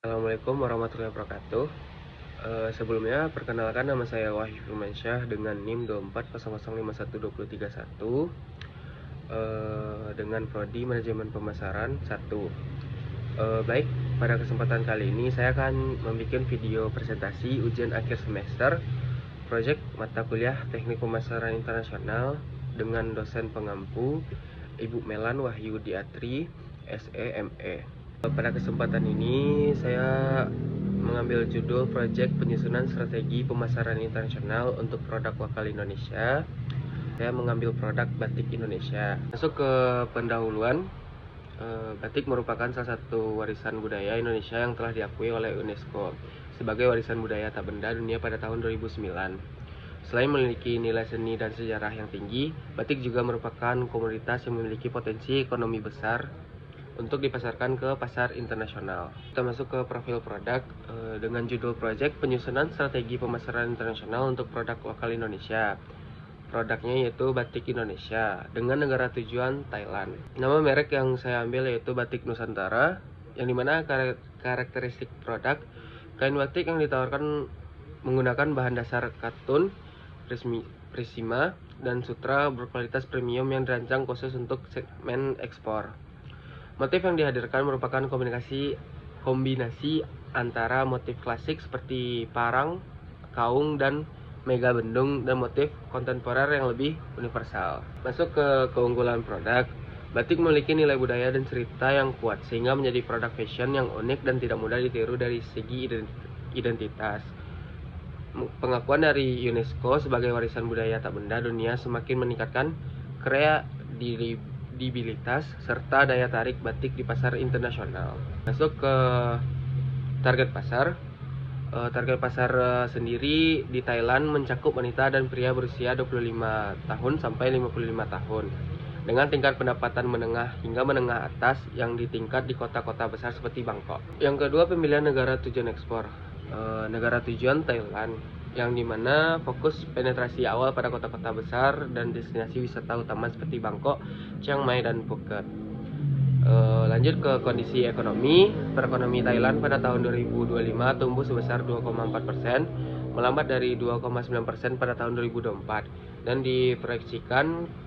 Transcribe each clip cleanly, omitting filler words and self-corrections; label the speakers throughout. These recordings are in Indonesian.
Speaker 1: Assalamualaikum warahmatullahi wabarakatuh. Sebelumnya perkenalkan, nama saya Wahyu Firmansyah dengan NIM 2400512031, dengan prodi Manajemen Pemasaran 1. Baik, pada kesempatan kali ini saya akan membuat video presentasi ujian akhir semester proyek mata kuliah Teknik Pemasaran Internasional dengan dosen pengampu Ibu Melan Wahyu Diatri, SEME. Pada kesempatan ini saya mengambil judul proyek penyusunan strategi pemasaran internasional untuk produk lokal Indonesia. Saya mengambil produk batik Indonesia. Masuk ke pendahuluan. Batik merupakan salah satu warisan budaya Indonesia yang telah diakui oleh UNESCO sebagai warisan budaya tak benda dunia pada tahun 2009. Selain memiliki nilai seni dan sejarah yang tinggi, batik juga merupakan komoditas yang memiliki potensi ekonomi besar untuk dipasarkan ke pasar internasional. Kita masuk ke profil produk dengan judul proyek penyusunan strategi pemasaran internasional untuk produk lokal Indonesia. Produknya yaitu batik Indonesia dengan negara tujuan Thailand. Nama merek yang saya ambil yaitu Batik Nusantara, yang dimana karakteristik produk kain batik yang ditawarkan menggunakan bahan dasar katun, prisma, dan sutra berkualitas premium yang dirancang khusus untuk segmen ekspor. Motif yang dihadirkan merupakan kombinasi antara motif klasik seperti parang, kaung, dan mega bendung dan motif kontemporer yang lebih universal. Masuk ke keunggulan produk. Batik memiliki nilai budaya dan cerita yang kuat sehingga menjadi produk fashion yang unik dan tidak mudah ditiru dari segi identitas. Pengakuan dari UNESCO sebagai warisan budaya tak benda dunia semakin meningkatkan kredibilitas serta daya tarik batik di pasar internasional. Masuk ke target pasar. Target pasar sendiri di Thailand mencakup wanita dan pria berusia 25 tahun sampai 55 tahun dengan tingkat pendapatan menengah hingga menengah atas yang ditingkat di kota-kota besar seperti Bangkok. Yang kedua, pemilihan negara tujuan ekspor. Negara tujuan Thailand, yang dimana fokus penetrasi awal pada kota-kota besar dan destinasi wisata utama seperti Bangkok, Chiang Mai, dan Phuket. Lanjut ke kondisi ekonomi. Perekonomi Thailand pada tahun 2025 tumbuh sebesar 2,4%, melambat dari 2,9% pada tahun 2024, dan diproyeksikan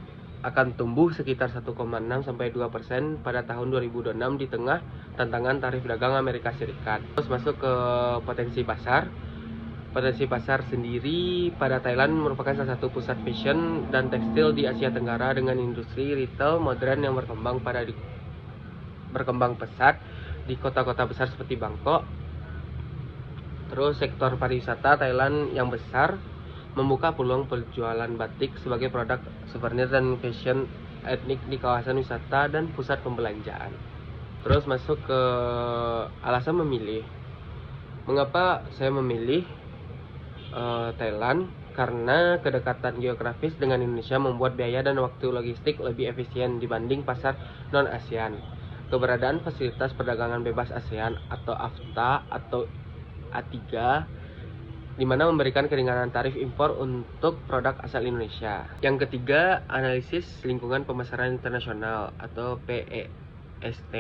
Speaker 1: akan tumbuh sekitar 1,6 sampai 2% pada tahun 2026 di tengah tantangan tarif dagang Amerika Serikat. Terus masuk ke potensi pasar. Potensi pasar sendiri pada Thailand merupakan salah satu pusat fashion dan tekstil di Asia Tenggara dengan industri retail modern yang berkembang pesat di kota-kota besar seperti Bangkok. Terus sektor pariwisata Thailand yang besar membuka peluang penjualan batik sebagai produk souvenir dan fashion etnik di kawasan wisata dan pusat pembelanjaan. Terus masuk ke alasan memilih. Mengapa saya memilih Thailand? Karena kedekatan geografis dengan Indonesia membuat biaya dan waktu logistik lebih efisien dibanding pasar non-ASEAN. Keberadaan fasilitas perdagangan bebas ASEAN atau AFTA atau A3, di mana memberikan keringanan tarif impor untuk produk asal Indonesia. Yang ketiga, analisis lingkungan pemasaran internasional atau PEST.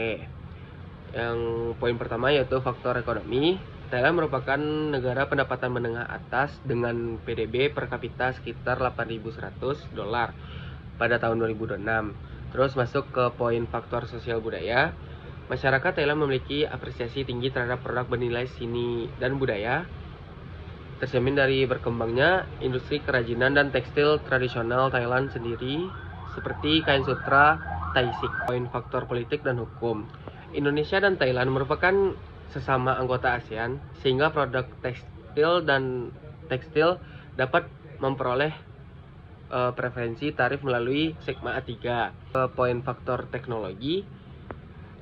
Speaker 1: Yang poin pertama yaitu faktor ekonomi. Thailand merupakan negara pendapatan menengah atas dengan PDB per kapita sekitar 8.100 dolar pada tahun 2026. Terus masuk ke poin faktor sosial budaya. Masyarakat Thailand memiliki apresiasi tinggi terhadap produk bernilai seni dan budaya, tercermin dari berkembangnya industri kerajinan dan tekstil tradisional Thailand sendiri seperti kain sutra, taisik. Poin faktor politik dan hukum. Indonesia dan Thailand merupakan sesama anggota ASEAN sehingga produk tekstil dapat memperoleh preferensi tarif melalui Segma A3. Poin faktor teknologi.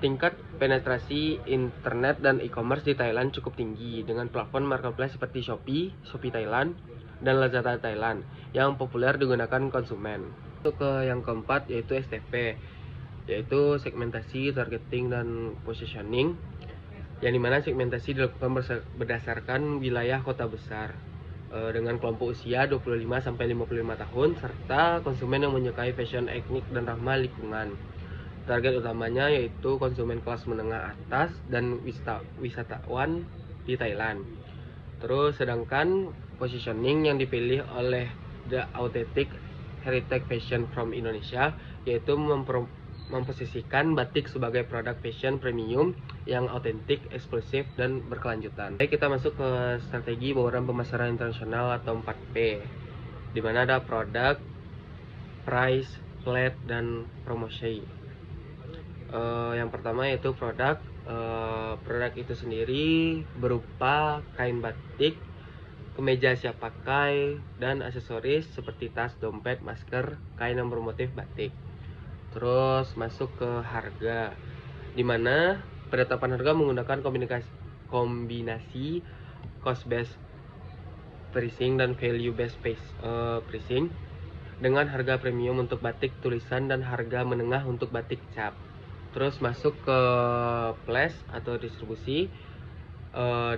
Speaker 1: Tingkat penetrasi internet dan e-commerce di Thailand cukup tinggi dengan platform marketplace seperti Shopee Thailand, dan Lazada Thailand yang populer digunakan konsumen. Untuk ke yang keempat yaitu STP, yaitu segmentasi, targeting, dan positioning, yang dimana segmentasi dilakukan berdasarkan wilayah kota besar dengan kelompok usia 25 sampai 55 tahun serta konsumen yang menyukai fashion etnik dan ramah lingkungan. Target utamanya yaitu konsumen kelas menengah atas dan wisatawan di Thailand. Terus sedangkan positioning yang dipilih oleh The Authentic Heritage Fashion from Indonesia yaitu memposisikan batik sebagai produk fashion premium yang autentik, eksklusif, dan berkelanjutan. Baik, kita masuk ke strategi bauran pemasaran internasional atau 4P, di mana ada produk, price, plate, dan promosi. Yang pertama yaitu produk. Produk itu sendiri berupa kain batik, kemeja siap pakai, dan aksesoris seperti tas, dompet, masker, kain yang bermotif batik. Terus masuk ke harga, dimana penetapan harga menggunakan kombinasi cost based pricing dan value based pricing dengan harga premium untuk batik tulisan dan harga menengah untuk batik cap. Terus masuk ke flash atau distribusi,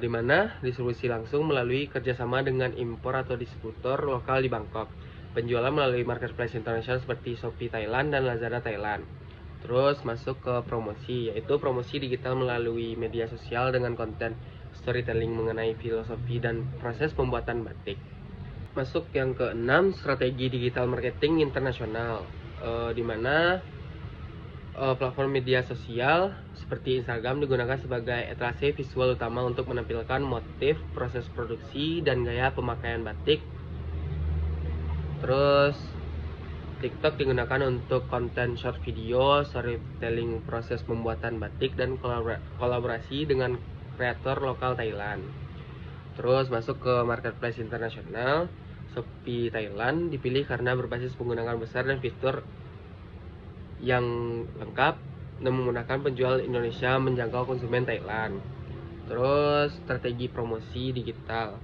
Speaker 1: di mana distribusi langsung melalui kerjasama dengan impor atau distributor lokal di Bangkok. Penjualan melalui marketplace internasional seperti Shopee Thailand dan Lazada Thailand. Terus masuk ke promosi, yaitu promosi digital melalui media sosial dengan konten storytelling mengenai filosofi dan proses pembuatan batik. Masuk yang keenam, strategi digital marketing internasional, di mana platform media sosial seperti Instagram digunakan sebagai etalase visual utama untuk menampilkan motif, proses produksi, dan gaya pemakaian batik. Terus TikTok digunakan untuk konten short video, storytelling proses pembuatan batik, dan kolaborasi dengan kreator lokal Thailand. Terus masuk ke marketplace internasional, Shopee Thailand dipilih karena berbasis penggunaan besar dan fitur yang lengkap dan menggunakan penjual Indonesia menjangkau konsumen Thailand. Terus strategi promosi digital,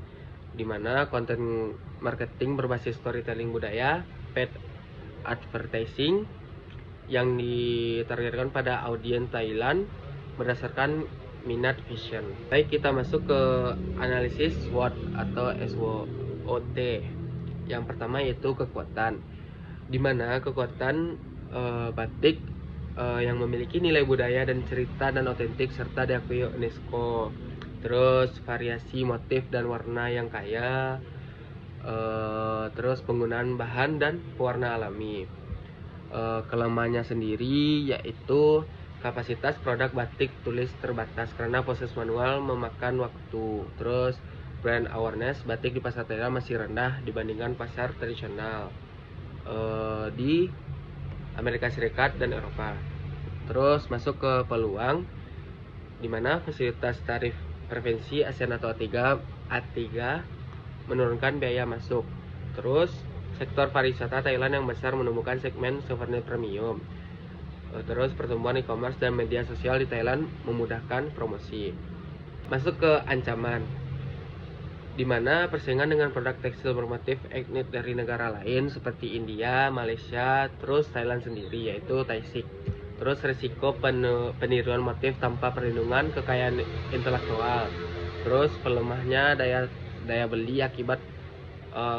Speaker 1: di mana konten marketing berbasis storytelling budaya, paid advertising yang ditargetkan pada audiens Thailand berdasarkan minat fashion. Baik, kita masuk ke analisis SWOT atau SWOT. Yang pertama yaitu kekuatan, di mana kekuatan batik yang memiliki nilai budaya dan cerita dan otentik serta diakui UNESCO. Terus variasi motif dan warna yang kaya, terus penggunaan bahan dan pewarna alami. Kelemahannya sendiri yaitu kapasitas produk batik tulis terbatas karena proses manual memakan waktu. Terus brand awareness batik di pasar Thailand masih rendah dibandingkan pasar tradisional di Amerika Serikat dan Eropa. Terus masuk ke peluang, di mana fasilitas tarif preferensi ASEAN atau A3 menurunkan biaya masuk. Terus sektor pariwisata Thailand yang besar menemukan segmen souvenir premium. Terus pertumbuhan e-commerce dan media sosial di Thailand memudahkan promosi. Masuk ke ancaman, di mana persaingan dengan produk tekstil bermotif etnik dari negara lain seperti India, Malaysia, terus Thailand sendiri yaitu Thaisik. Terus risiko peniruan motif tanpa perlindungan kekayaan intelektual. Terus pelemahnya daya beli akibat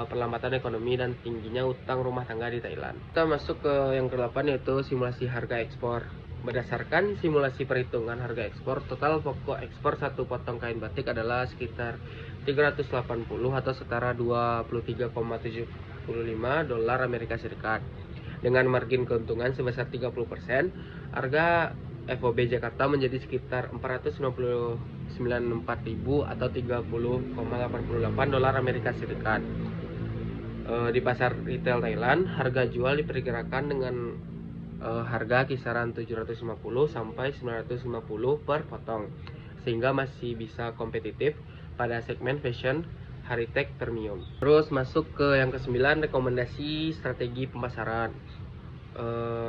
Speaker 1: perlambatan ekonomi dan tingginya utang rumah tangga di Thailand. Kita masuk ke yang ke-8 yaitu simulasi harga ekspor. Berdasarkan simulasi perhitungan harga ekspor, total pokok ekspor satu potong kain batik adalah sekitar 380 atau setara 23,75 dolar Amerika Serikat. Dengan margin keuntungan sebesar 30%, harga FOB Jakarta menjadi sekitar 494.000 atau 30,88 dolar Amerika Serikat. Di pasar retail Thailand, harga jual diperkirakan dengan harga kisaran 750 sampai 950 per potong, sehingga masih bisa kompetitif pada segmen fashion high-tech premium. Terus masuk ke yang ke-9, rekomendasi strategi pemasaran,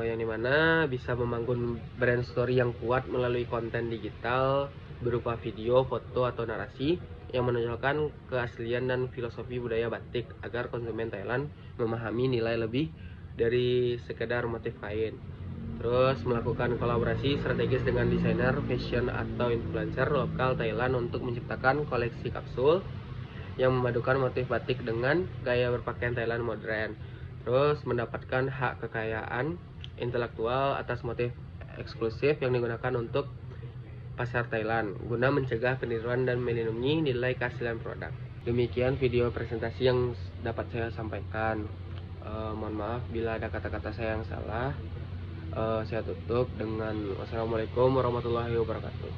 Speaker 1: yang dimana bisa membangun brand story yang kuat melalui konten digital berupa video, foto, atau narasi yang menonjolkan keaslian dan filosofi budaya batik agar konsumen Thailand memahami nilai lebih dari sekedar motif kain. Terus melakukan kolaborasi strategis dengan desainer fashion atau influencer lokal Thailand untuk menciptakan koleksi kapsul yang memadukan motif batik dengan gaya berpakaian Thailand modern. Terus mendapatkan hak kekayaan intelektual atas motif eksklusif yang digunakan untuk pasar Thailand guna mencegah peniruan dan melindungi nilai keaslian produk. Demikian video presentasi yang dapat saya sampaikan. Mohon maaf bila ada kata-kata saya yang salah. Saya tutup dengan wassalamualaikum warahmatullahi wabarakatuh.